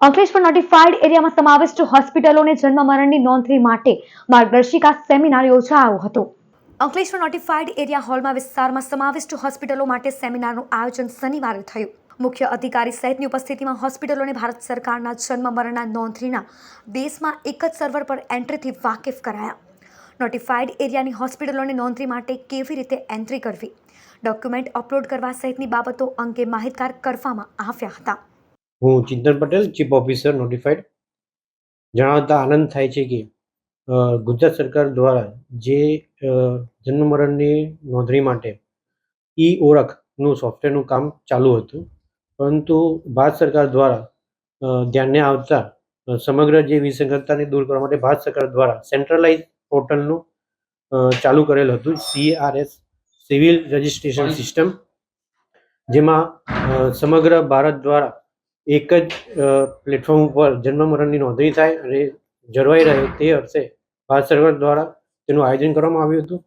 Ankleshwar notified એરિયામાં સમાવિષ્ટ હોસ્પિટલોને જન્મ મરણની નોંધણી માટે માર્ગદર્શિકા સેમિનાર યોજાયો હતો। અંકલેશ્વર નોટિફાઈડ એરિયા હોલમાં વિસ્તારમાં સમાવિષ્ટ હોસ્પિટલો માટે સેમિનારનું આયોજન શનિવારે થયું। મુખ્ય અધિકારી સહિતની ઉપસ્થિતિમાં હોસ્પિટલોને ભારત સરકારના જન્મ મરણના નોંધણીના દેશમાં એક જ સર્વર પર એન્ટ્રીથી વાકેફ કરાયા। નોટિફાઈડ એરિયાની હોસ્પિટલોને નોંધણી માટે કેવી રીતે એન્ટ્રી કરવી, ડોક્યુમેન્ટ અપલોડ કરવા સહિતની બાબતો અંગે માહિતગાર કરવામાં આવ્યા હતા। હું ચિંતન પટેલ, ચીફ ઓફિસર નોટિફાઈડ, જણાવતા આનંદ થાય છે કે ગુજરાત સરકાર દ્વારા જે જન્મ મરણની નોંધણી માટે ઈ ઓળખનું સોફ્ટવેરનું કામ ચાલુ હતું, પરંતુ ભારત સરકાર દ્વારા ધ્યાને આવતા સમગ્ર જે વિસંગતતાને દૂર કરવા માટે ભારત સરકાર દ્વારા સેન્ટ્રલાઇઝ પોર્ટલનું ચાલુ કરેલ હતું, CRS સિવિલ રજિસ્ટ્રેશન સિસ્ટમ, જેમાં સમગ્ર ભારત દ્વારા એક જ પ્લેટફોર્મ ઉપર જન્મ મરણની નોંધણી થાય અને જળવાઈ રહે તે અર્થે ભારત સરકાર દ્વારા તેનું આયોજન કરવામાં આવ્યું હતું।